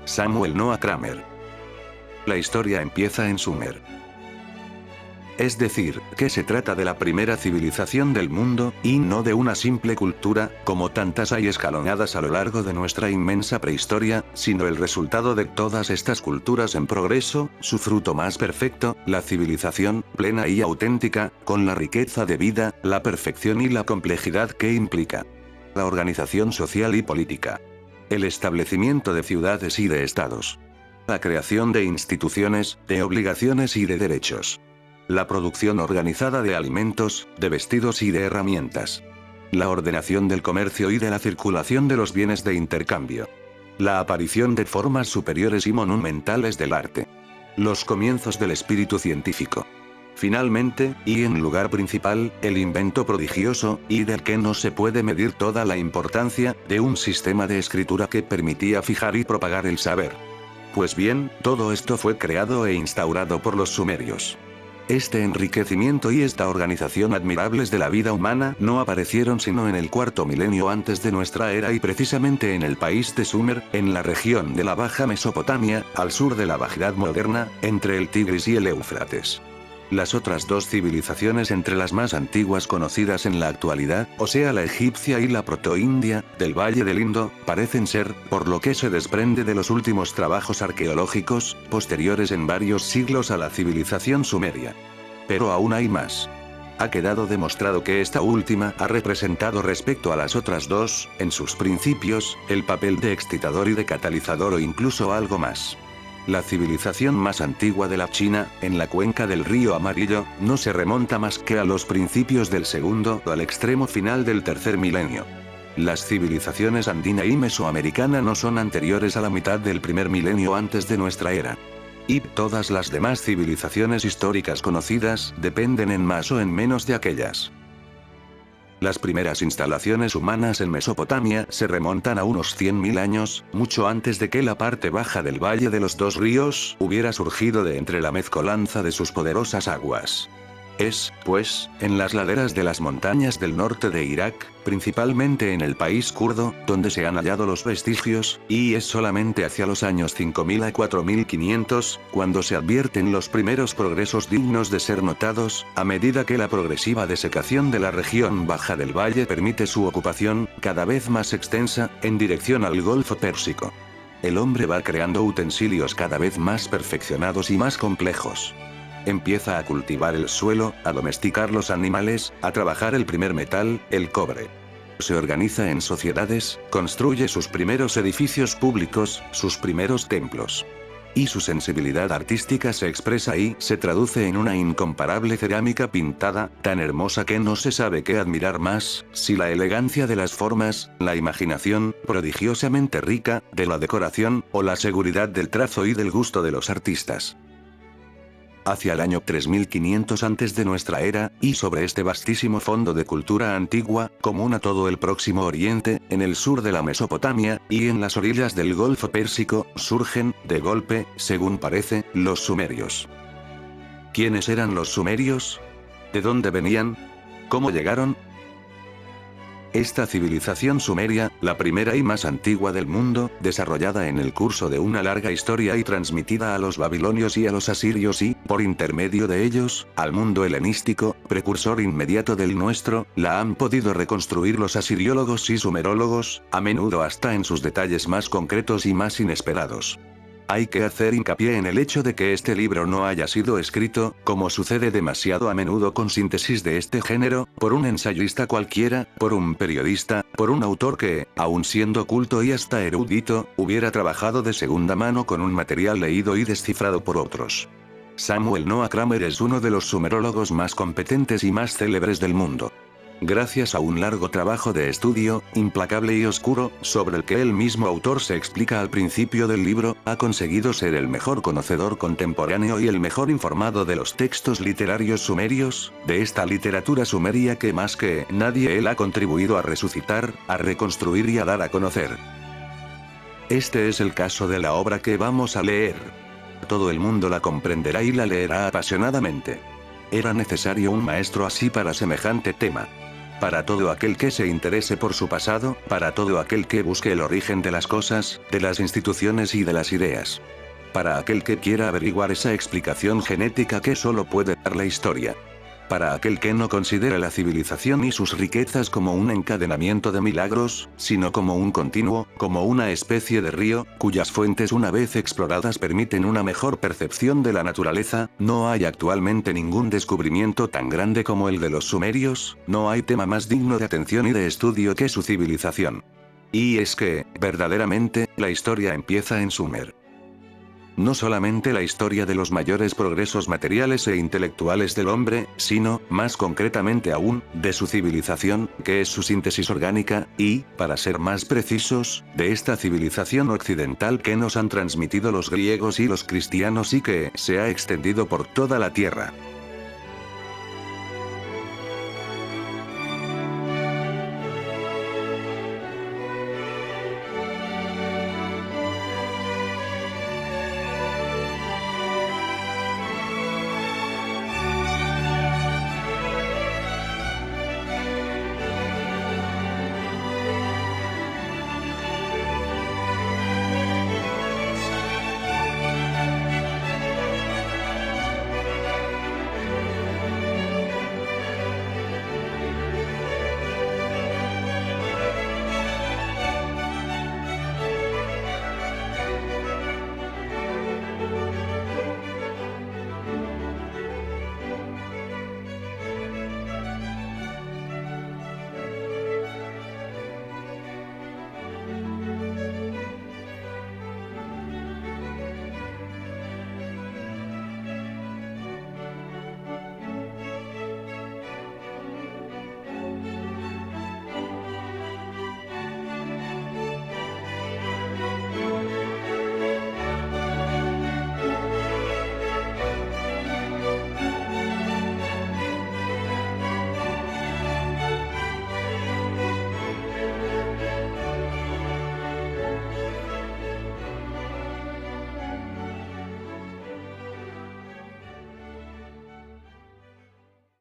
Samuel Noah Kramer. La historia empieza en Sumer. Es decir, que se trata de la primera civilización del mundo, y no de una simple cultura, como tantas hay escalonadas a lo largo de nuestra inmensa prehistoria, sino el resultado de todas estas culturas en progreso, su fruto más perfecto, la civilización, plena y auténtica, con la riqueza de vida, la perfección y la complejidad que implica. La organización social y política. El establecimiento de ciudades y de estados. La creación de instituciones, de obligaciones y de derechos. La producción organizada de alimentos, de vestidos y de herramientas. La ordenación del comercio y de la circulación de los bienes de intercambio. La aparición de formas superiores y monumentales del arte. Los comienzos del espíritu científico. Finalmente, y en lugar principal, el invento prodigioso, y del que no se puede medir toda la importancia, de un sistema de escritura que permitía fijar y propagar el saber. Pues bien, todo esto fue creado e instaurado por los sumerios. Este enriquecimiento y esta organización admirables de la vida humana no aparecieron sino en el cuarto milenio antes de nuestra era y precisamente en el país de Sumer, en la región de la Baja Mesopotamia, al sur de la Bagdad moderna, entre el Tigris y el Éufrates. Las otras dos civilizaciones entre las más antiguas conocidas en la actualidad, o sea la egipcia y la protoindia, del Valle del Indo, parecen ser, por lo que se desprende de los últimos trabajos arqueológicos, posteriores en varios siglos a la civilización sumeria. Pero aún hay más. Ha quedado demostrado que esta última ha representado respecto a las otras dos, en sus principios, el papel de excitador y de catalizador o incluso algo más. La civilización más antigua de la China, en la cuenca del río Amarillo, no se remonta más que a los principios del segundo o al extremo final del tercer milenio. Las civilizaciones andina y mesoamericana no son anteriores a la mitad del primer milenio antes de nuestra era. Y todas las demás civilizaciones históricas conocidas dependen en más o en menos de aquellas. Las primeras instalaciones humanas en Mesopotamia se remontan a unos 100.000 años, mucho antes de que la parte baja del Valle de los Dos Ríos hubiera surgido de entre la mezcolanza de sus poderosas aguas. Es, pues, en las laderas de las montañas del norte de Irak, principalmente en el país kurdo, donde se han hallado los vestigios, y es solamente hacia los años 5000 a 4500, cuando se advierten los primeros progresos dignos de ser notados, a medida que la progresiva desecación de la región baja del valle permite su ocupación, cada vez más extensa, en dirección al Golfo Pérsico. El hombre va creando utensilios cada vez más perfeccionados y más complejos. Empieza a cultivar el suelo, a domesticar los animales, a trabajar el primer metal, el cobre. Se organiza en sociedades, construye sus primeros edificios públicos, sus primeros templos. Y su sensibilidad artística se expresa y se traduce en una incomparable cerámica pintada, tan hermosa que no se sabe qué admirar más, si la elegancia de las formas, la imaginación, prodigiosamente rica, de la decoración, o la seguridad del trazo y del gusto de los artistas. Hacia el año 3500 antes de nuestra era, y sobre este vastísimo fondo de cultura antigua, común a todo el Próximo Oriente, en el sur de la Mesopotamia, y en las orillas del Golfo Pérsico, surgen, de golpe, según parece, los sumerios. ¿Quiénes eran los sumerios? ¿De dónde venían? ¿Cómo llegaron? Esta civilización sumeria, la primera y más antigua del mundo, desarrollada en el curso de una larga historia y transmitida a los babilonios y a los asirios y, por intermedio de ellos, al mundo helenístico, precursor inmediato del nuestro, la han podido reconstruir los asiriólogos y sumerólogos, a menudo hasta en sus detalles más concretos y más inesperados. Hay que hacer hincapié en el hecho de que este libro no haya sido escrito, como sucede demasiado a menudo con síntesis de este género, por un ensayista cualquiera, por un periodista, por un autor que, aun siendo culto y hasta erudito, hubiera trabajado de segunda mano con un material leído y descifrado por otros. Samuel Noah Kramer es uno de los sumerólogos más competentes y más célebres del mundo. Gracias a un largo trabajo de estudio, implacable y oscuro, sobre el que el mismo autor se explica al principio del libro, ha conseguido ser el mejor conocedor contemporáneo y el mejor informado de los textos literarios sumerios, de esta literatura sumeria que más que nadie él ha contribuido a resucitar, a reconstruir y a dar a conocer. Este es el caso de la obra que vamos a leer. Todo el mundo la comprenderá y la leerá apasionadamente. Era necesario un maestro así para semejante tema. Para todo aquel que se interese por su pasado, para todo aquel que busque el origen de las cosas, de las instituciones y de las ideas. Para aquel que quiera averiguar esa explicación genética que solo puede dar la historia. Para aquel que no considera la civilización y sus riquezas como un encadenamiento de milagros, sino como un continuo, como una especie de río, cuyas fuentes una vez exploradas permiten una mejor percepción de la naturaleza, no hay actualmente ningún descubrimiento tan grande como el de los sumerios, no hay tema más digno de atención y de estudio que su civilización. Y es que, verdaderamente, la historia empieza en Sumer. No solamente la historia de los mayores progresos materiales e intelectuales del hombre, sino, más concretamente aún, de su civilización, que es su síntesis orgánica, y, para ser más precisos, de esta civilización occidental que nos han transmitido los griegos y los cristianos y que se ha extendido por toda la tierra.